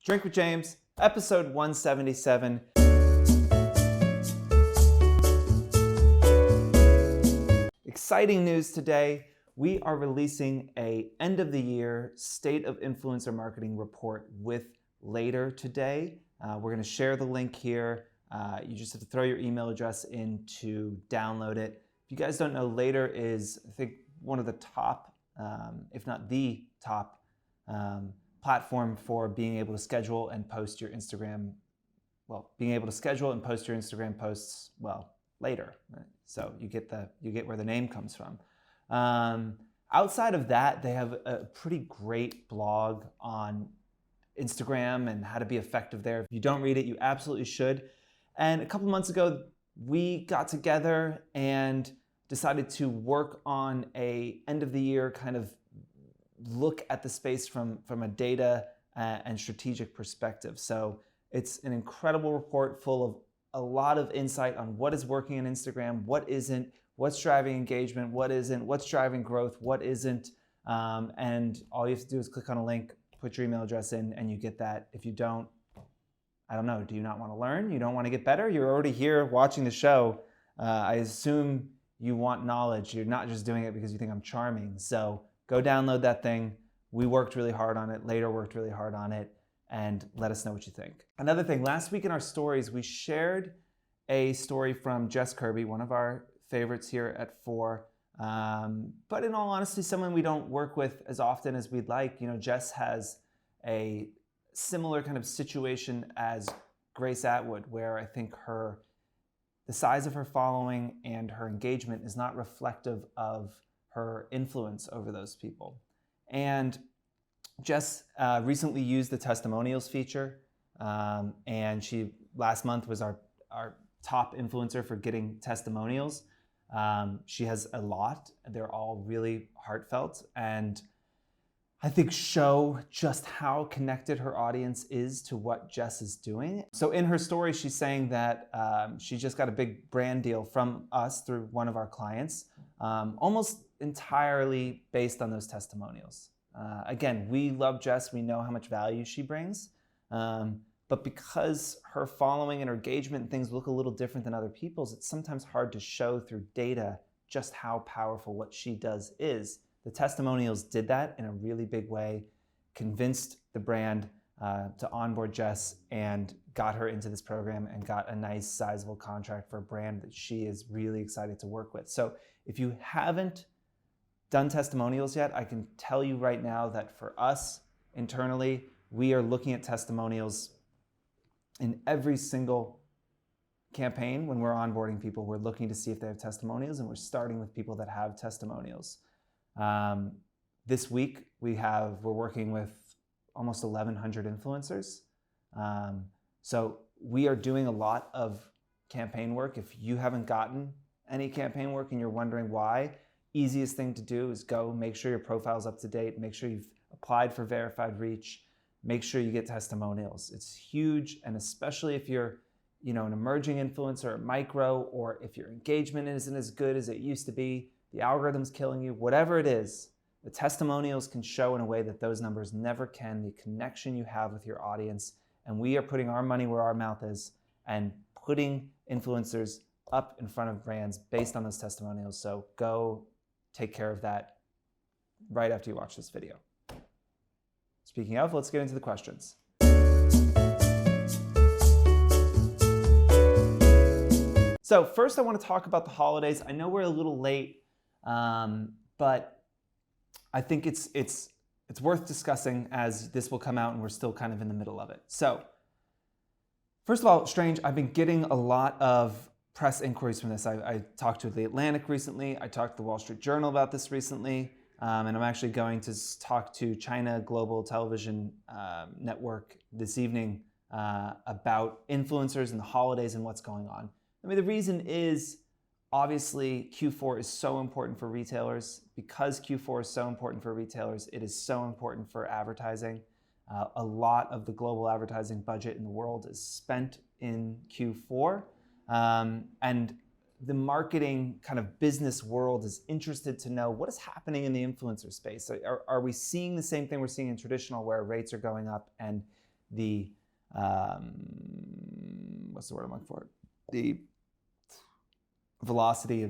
Drink with James, episode 177. Exciting news today. We are releasing a end of the year State of Influencer Marketing report with Later today. We're going to share the link here. You just have to throw your email address in to download it. If you guys don't know, Later is, I think, one of the top, if not the top, platform for being able to schedule and post your Instagram, posts, later. Right? So you get where the name comes from. Outside of that, they have a pretty great blog on Instagram and how to be effective there. If you don't read it, you absolutely should. And a couple months ago, we got together and decided to work on a end of the year kind of look at the space from a data and strategic perspective. So it's an incredible report full of a lot of insight on what is working on Instagram, what isn't, what's driving engagement, what isn't, what's driving growth, what isn't. And all you have to do is click on a link, put your email address in, and you get that. If you don't, I don't know, do you not want to learn? You don't want to get better? You're already here watching the show. I assume you want knowledge. You're not just doing it because you think I'm charming. So go download that thing. We worked really hard on it. Later worked really hard on it. And let us know what you think. Another thing, last week in our stories, we shared a story from Jess Kirby, one of our favorites here at 4. But in all honesty, someone we don't work with as often as we'd like. You know, Jess has a similar kind of situation as Grace Atwood, where I think the size of her following and her engagement is not reflective of her influence over those people. And Jess recently used the testimonials feature, and she last month was our top influencer for getting testimonials. She has a lot. They're all really heartfelt, and I think show just how connected her audience is to what Jess is doing. So in her story, she's saying that she just got a big brand deal from us through one of our clients, almost entirely based on those testimonials. Again, we love Jess. We know how much value she brings. But because her following and her engagement and things look a little different than other people's, it's sometimes hard to show through data just how powerful what she does is. The testimonials did that in a really big way, convinced the brand to onboard Jess and got her into this program and got a nice sizable contract for a brand that she is really excited to work with. So if you haven't done testimonials yet, I can tell you right now that for us internally, we are looking at testimonials in every single campaign. When we're onboarding people, we're looking to see if they have testimonials, and we're starting with people that have testimonials. This week we're working with almost 1,100 influencers. So we are doing a lot of campaign work. If you haven't gotten any campaign work and you're wondering why, easiest thing to do is go make sure your profile's up to date, make sure you've applied for verified reach, make sure you get testimonials. It's huge, and especially if you're, an emerging influencer or micro, or if your engagement isn't as good as it used to be, the algorithm's killing you, whatever it is, the testimonials can show in a way that those numbers never can, the connection you have with your audience. And we are putting our money where our mouth is and putting influencers up in front of brands based on those testimonials. So go take care of that right after you watch this video. Speaking of, let's get into the questions. So first I want to talk about the holidays. I know we're a little late, but I think it's worth discussing as this will come out and we're still kind of in the middle of it. So first of all, strange, I've been getting a lot of press inquiries from this. I talked to The Atlantic recently. I talked to the Wall Street Journal about this recently. And I'm actually going to talk to China Global Television Network this evening about influencers and the holidays and what's going on. I mean, the reason is obviously Q4 is so important for retailers. Because Q4 is so important for retailers, it is so important for advertising. A lot of the global advertising budget in the world is spent in Q4. And the marketing kind of business world is interested to know what is happening in the influencer space. Are we seeing the same thing we're seeing in traditional, where rates are going up and the what's the word I'm looking for? The velocity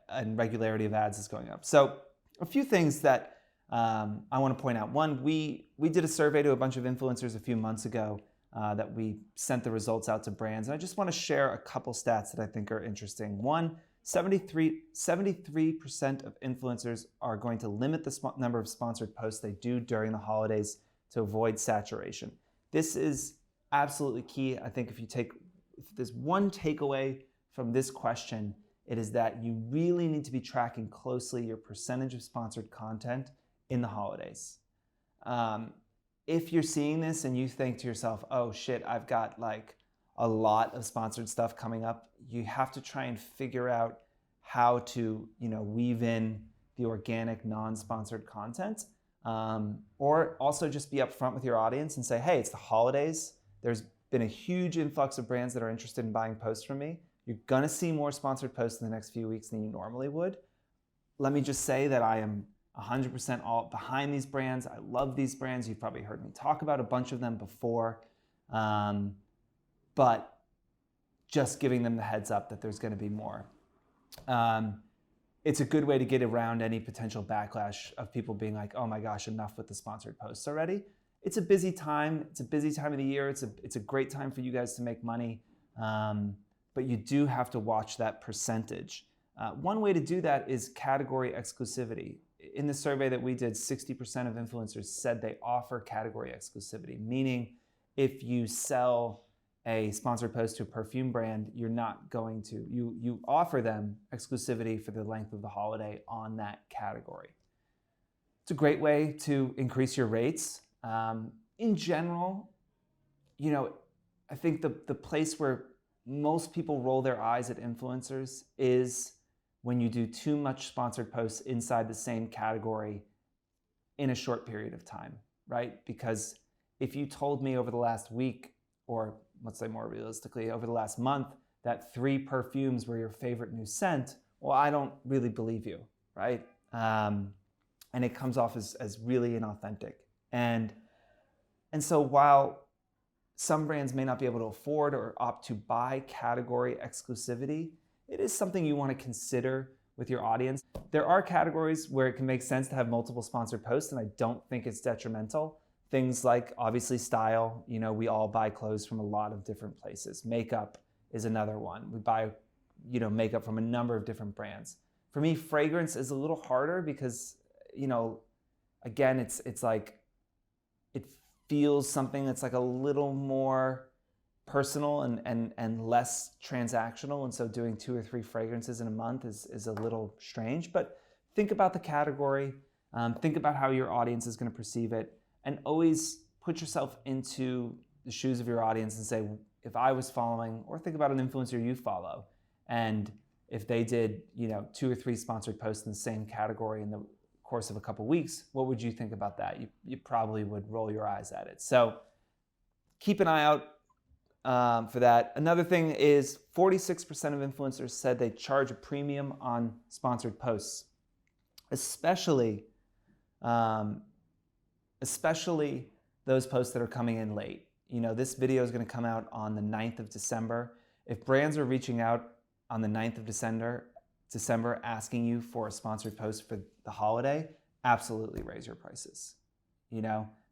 and regularity of ads is going up. So a few things that I want to point out. One, we did a survey to a bunch of influencers a few months ago that we sent the results out to brands. And I just want to share a couple stats that I think are interesting. One, 73% of influencers are going to limit the number of sponsored posts they do during the holidays to avoid saturation. This is absolutely key. I think if there's one takeaway from this question, it is that you really need to be tracking closely your percentage of sponsored content in the holidays. If you're seeing this and you think to yourself, oh shit, I've got like a lot of sponsored stuff coming up, you have to try and figure out how to, weave in the organic, non-sponsored content, or also just be upfront with your audience and say, hey, it's the holidays. There's been a huge influx of brands that are interested in buying posts from me. You're gonna see more sponsored posts in the next few weeks than you normally would. Let me just say that I am 100% all behind these brands. I love these brands. You've probably heard me talk about a bunch of them before, but just giving them the heads up that there's gonna be more. It's a good way to get around any potential backlash of people being like, oh my gosh, enough with the sponsored posts already. It's a busy time. It's a busy time of the year. It's a great time for you guys to make money, but you do have to watch that percentage. One way to do that is category exclusivity. In the survey that we did, 60% of influencers said they offer category exclusivity, meaning if you sell a sponsored post to a perfume brand, you're not going to, you offer them exclusivity for the length of the holiday on that category. It's a great way to increase your rates. In general, I think the place where most people roll their eyes at influencers is when you do too much sponsored posts inside the same category in a short period of time, right? Because if you told me over the last week, or let's say more realistically, over the last month, that 3 perfumes were your favorite new scent, well, I don't really believe you, right? And it comes off as really inauthentic. And so while some brands may not be able to afford or opt to buy category exclusivity, it is something you want to consider with your audience. There are categories where it can make sense to have multiple sponsored posts, and I don't think it's detrimental. Things like, obviously, style. We all buy clothes from a lot of different places. Makeup is another one. We buy, makeup from a number of different brands. For me, fragrance is a little harder because, again, it's like, it feels something that's like a little more personal and less transactional. And so doing 2 or 3 fragrances in a month is a little strange. But think about the category. Think about how your audience is going to perceive it. And always put yourself into the shoes of your audience and say, if I was following, or think about an influencer you follow, and if they did, 2 or 3 sponsored posts in the same category in the course of a couple weeks, what would you think about that? You probably would roll your eyes at it. So keep an eye out for that. Another thing is 46% of influencers said they charge a premium on sponsored posts, especially those posts that are coming in late. This video is going to come out on the 9th of December. If brands are reaching out on the 9th of December asking you for a sponsored post for the holiday, absolutely raise your prices.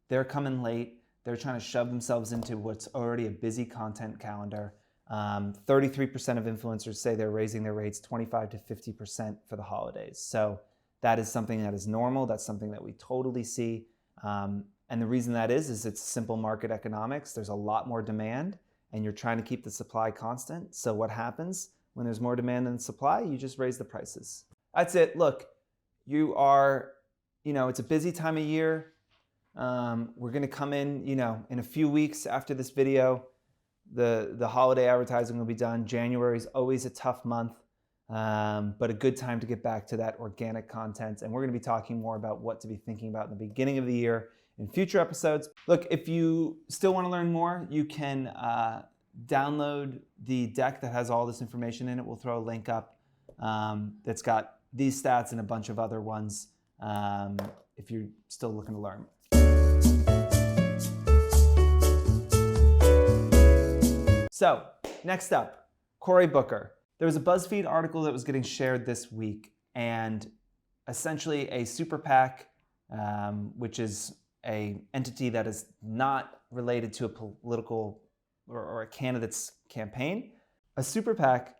They're coming late. They're trying to shove themselves into what's already a busy content calendar. 33% of influencers say they're raising their rates 25 to 50% for the holidays. So that is something that is normal. That's something that we totally see. And the reason that is it's simple market economics. There's a lot more demand and you're trying to keep the supply constant. So what happens when there's more demand than supply? You just raise the prices. That's it. Look, it's a busy time of year. We're going to come in a few weeks after this video. The holiday advertising will be done. January is always a tough month, but a good time to get back to that organic content. And we're going to be talking more about what to be thinking about in the beginning of the year in future episodes. Look, if you still want to learn more, you can download the deck that has all this information in it. We'll throw a link up that's got these stats and a bunch of other ones if you're still looking to learn. So next up, Cory Booker. There was a BuzzFeed article that was getting shared this week, and essentially a super PAC, which is a entity that is not related to a political or a candidate's campaign. A super PAC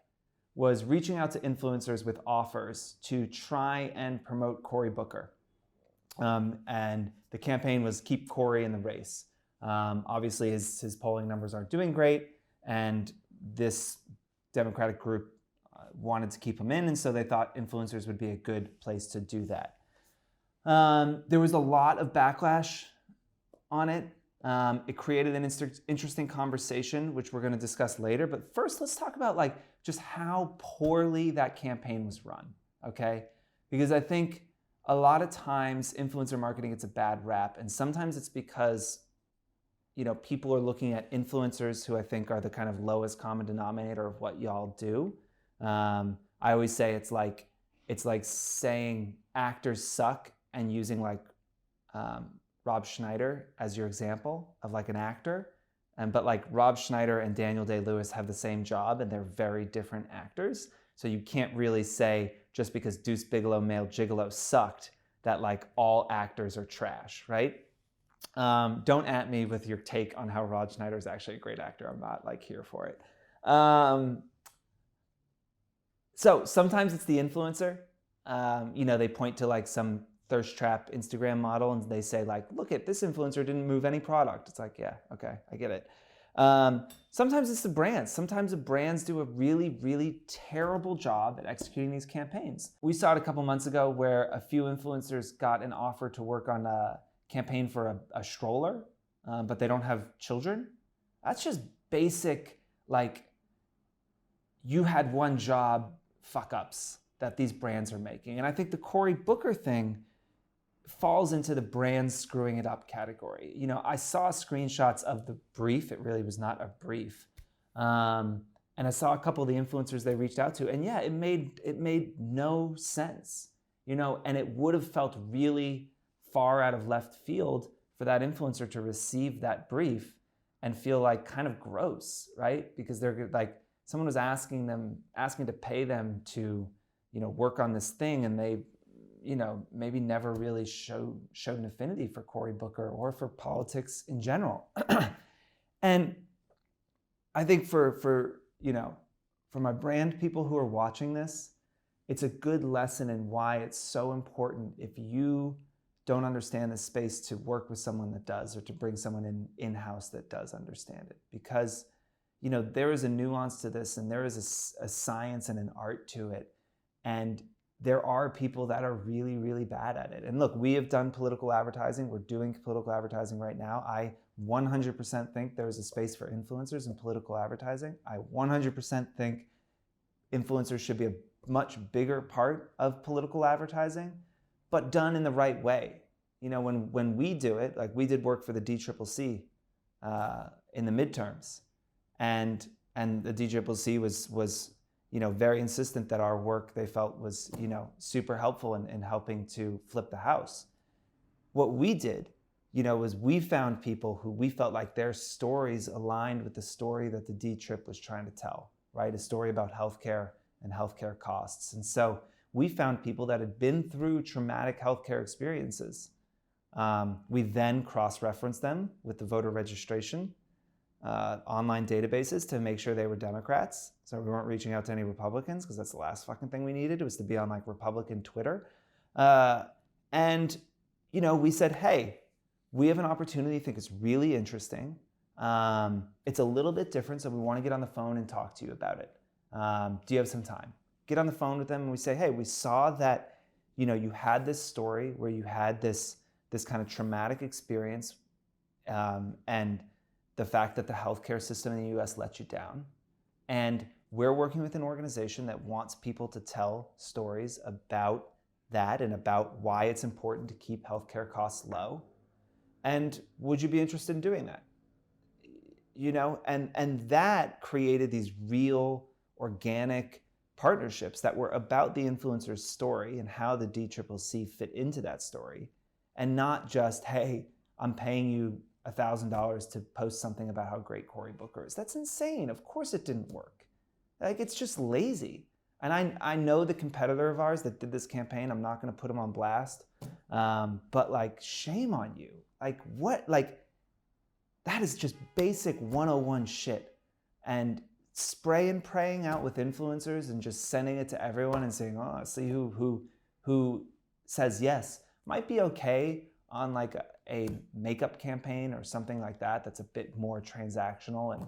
was reaching out to influencers with offers to try and promote Cory Booker. And the campaign was keep Cory in the race. Obviously, his polling numbers aren't doing great, and this Democratic group wanted to keep him in, and so they thought influencers would be a good place to do that. There was a lot of backlash on it. It created an interesting conversation, which we're going to discuss later. But first, let's talk about like just how poorly that campaign was run, okay? Because I think a lot of times influencer marketing gets a bad rap, and sometimes it's because people are looking at influencers who I think are the kind of lowest common denominator of what y'all do. I always say it's like saying actors suck and using like Rob Schneider as your example of like an actor. But like Rob Schneider and Daniel Day-Lewis have the same job and they're very different actors. So you can't really say just because Deuce Bigalow Male Gigolo sucked that like all actors are trash, right? Don't at me with your take on how Rob Schneider is actually a great actor. I'm not like here for it. So sometimes it's the influencer. They point to like some thirst trap Instagram model and they say like, look at this influencer didn't move any product. It's like, yeah, okay, I get it. Sometimes it's the brands. Sometimes the brands do a really, really terrible job at executing these campaigns. We saw it a couple months ago where a few influencers got an offer to work on a campaign for a stroller, but they don't have children. That's just basic, like, you had one job fuck ups that these brands are making. And I think the Cory Booker thing falls into the brands screwing it up category. I saw screenshots of the brief. It really was not a brief. And I saw a couple of the influencers they reached out to, and yeah, it made no sense, and it would have felt really far out of left field for that influencer to receive that brief and feel like kind of gross, right? Because they're like, someone was asking to pay them to, work on this thing, and they, maybe never really showed an affinity for Cory Booker or for politics in general. And I think for my brand people who are watching this, it's a good lesson in why it's so important, if you don't understand the space, to work with someone that does, or to bring someone in-house that does understand it. Because there is a nuance to this, and there is a science and an art to it. And there are people that are really, really bad at it. And look, we have done political advertising. We're doing political advertising right now. I 100% think there is a space for influencers in political advertising. I 100% think influencers should be a much bigger part of political advertising, but done in the right way. When we do it, like we did work for the DCCC in the midterms, and the DCCC was very insistent that our work, they felt, was super helpful in helping to flip the House. What we did, was we found people who we felt like their stories aligned with the story that the D-Trip was trying to tell, right? A story about healthcare and healthcare costs. And so we found people that had been through traumatic healthcare experiences. We then cross-referenced them with the voter registration online databases to make sure they were Democrats. So we weren't reaching out to any Republicans, because that's the last fucking thing we needed, was to be on like Republican Twitter. And we said, hey, we have an opportunity I think it's really interesting. It's a little bit different, so we want to get on the phone and talk to you about it. Do you have some time? Get on the phone with them and we say, hey, we saw that you had this story where you had this kind of traumatic experience, and the fact that the healthcare system in the US let you down. And we're working with an organization that wants people to tell stories about that and about why it's important to keep healthcare costs low. And would you be interested in doing that? And that created these real organic partnerships that were about the influencer's story and how the DCCC fit into that story. And not just, hey, I'm paying you $1,000 to post something about how great Cory Booker is. That's insane. Of course it didn't work. Like, it's just lazy. And I know the competitor of ours that did this campaign. I'm not going to put him on blast. But like, shame on you. Like, what? Like, that is just basic 101 shit. And spray and praying out with influencers and just sending it to everyone and saying, oh, see who says yes, might be okay on like a makeup campaign or something like that. That's a bit more transactional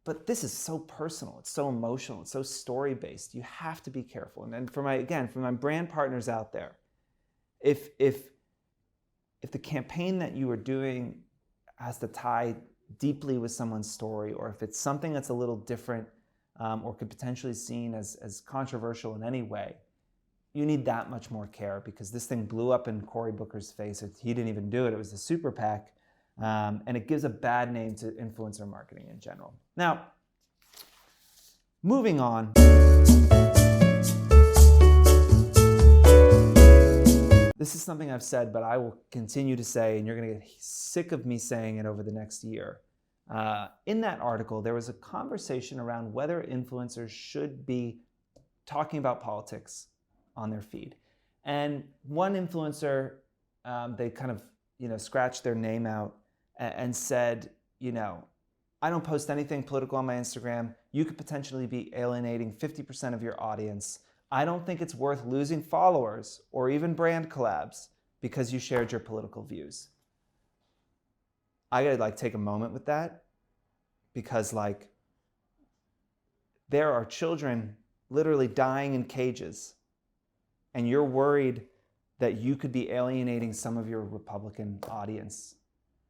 but this is so personal. It's so emotional. It's so story-based. You have to be careful. And then for my brand partners out there, if the campaign that you are doing has to tie deeply with someone's story, or if it's something that's a little different or could potentially be seen as controversial in any way, you need that much more care, because this thing blew up in Cory Booker's face. He didn't even do it. It was the super PAC. And it gives a bad name to influencer marketing in general. Now, moving on. This is something I've said, but I will continue to say, and you're going to get sick of me saying it over the next year. In that article, there was a conversation around whether influencers should be talking about politics on their feed. And one influencer, they kind of, scratched their name out and said, I don't post anything political on my Instagram. You could potentially be alienating 50% of your audience. I don't think it's worth losing followers or even brand collabs because you shared your political views. I gotta take a moment with that, because there are children literally dying in cages, and you're worried that you could be alienating some of your Republican audience,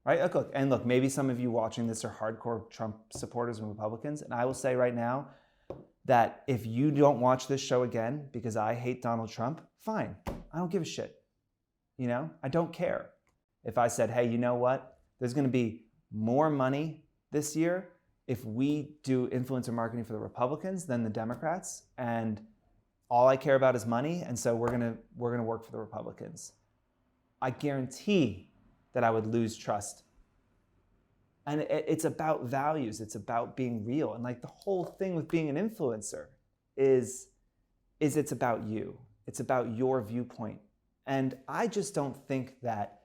right? Look, maybe some of you watching this are hardcore Trump supporters and Republicans, and I will say right now that if you don't watch this show again because I hate Donald Trump, fine. I don't give a shit. I don't care. If I said, hey, you know what? There's going to be more money this year if we do influencer marketing for the Republicans than the Democrats, and all I care about is money, and so we're gonna work for the Republicans. I guarantee that I would lose trust. And it's about values. It's about being real. And the whole thing with being an influencer is it's about you. It's about your viewpoint. And I just don't think that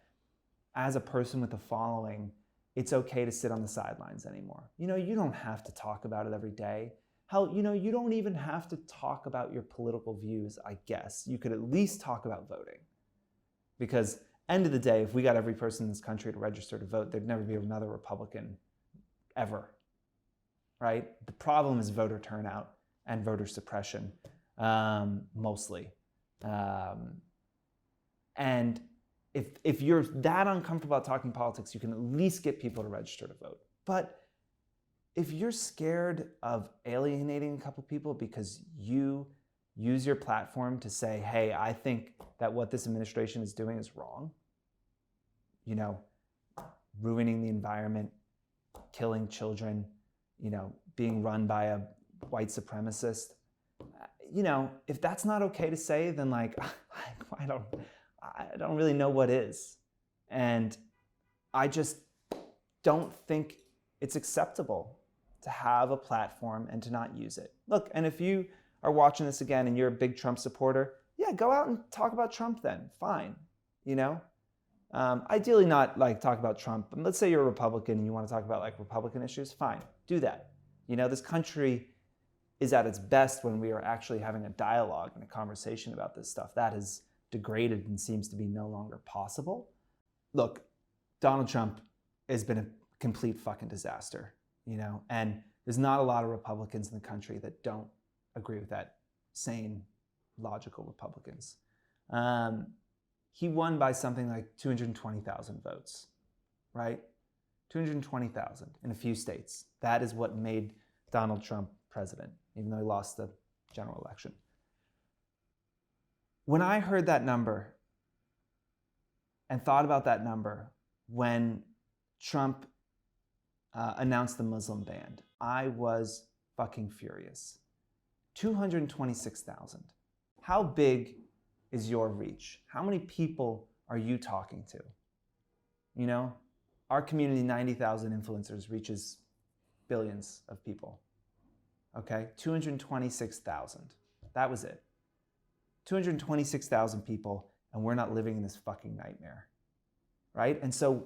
as a person with a following, it's okay to sit on the sidelines anymore. You don't have to talk about it every day. Hell, you don't even have to talk about your political views, I guess. You could at least talk about voting. Because end of the day, if we got every person in this country to register to vote, there'd never be another Republican ever, right? The problem is voter turnout and voter suppression, mostly. And if you're that uncomfortable about talking politics, you can at least get people to register to vote. But if you're scared of alienating a couple people because you use your platform to say, hey, I think that what this administration is doing is wrong, ruining the environment, killing children, being run by a white supremacist, if that's not okay to say, then I don't really know what is. And I just don't think it's acceptable to have a platform and to not use it. Look, and if you are watching this again and you're a big Trump supporter, yeah, go out and talk about Trump then, fine, Ideally not talk about Trump. But let's say you're a Republican and you want to talk about Republican issues, fine, do that. This country is at its best when we are actually having a dialogue and a conversation about this stuff. That has degraded and seems to be no longer possible. Look, Donald Trump has been a complete fucking disaster, and there's not a lot of Republicans in the country that don't agree with that. Sane, logical Republicans. He won by something like 220,000 votes, right? 220,000 in a few states. That is what made Donald Trump president, even though he lost the general election. When I heard that number and thought about that number when Trump announced the Muslim ban, I was fucking furious. 226,000. How big is your reach? How many people are you talking to? Our community, 90,000 influencers, reaches billions of people. Okay, 226,000. That was it. 226,000 people, and we're not living in this fucking nightmare, right? And so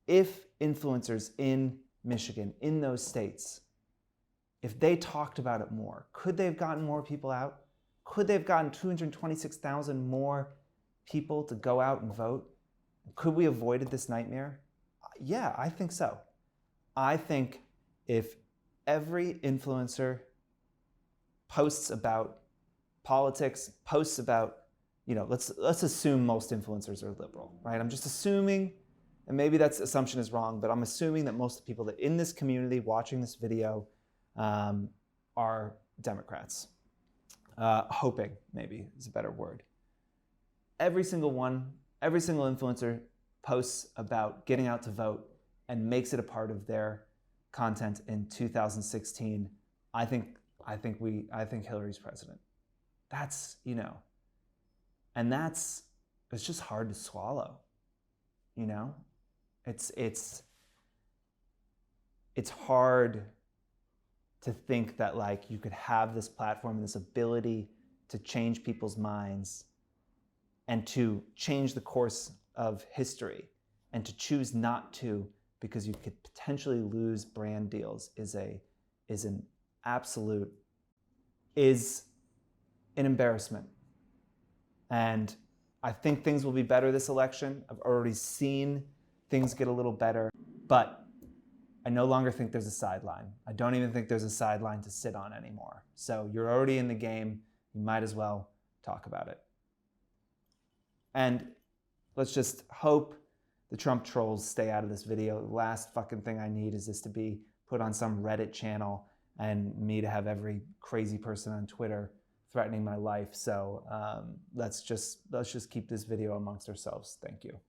if influencers in Michigan, in those states, if they talked about it more, could they have gotten more people out? Could they have gotten 226,000 more people to go out and vote? Could we have avoided this nightmare? Yeah, I think so. I think if every influencer posts about politics, posts about, let's assume most influencers are liberal, right? I'm just assuming, and maybe that assumption is wrong, but I'm assuming that most of the people that in this community watching this video are Democrats. Hoping, maybe is a better word. Every single influencer posts about getting out to vote and makes it a part of their content in 2016. I think Hillary's president. That's, and it's just hard to swallow, It's hard to think that like you could have this platform, this ability to change people's minds and to change the course of history, and to choose not to because you could potentially lose brand deals is an embarrassment. And I think things will be better this election. I've already seen things get a little better, but I no longer think there's a sideline. I don't even think there's a sideline to sit on anymore. So you're already in the game. You might as well talk about it. And let's just hope the Trump trolls stay out of this video. The last fucking thing I need is this to be put on some Reddit channel and me to have every crazy person on Twitter threatening my life. So let's just keep this video amongst ourselves. Thank you.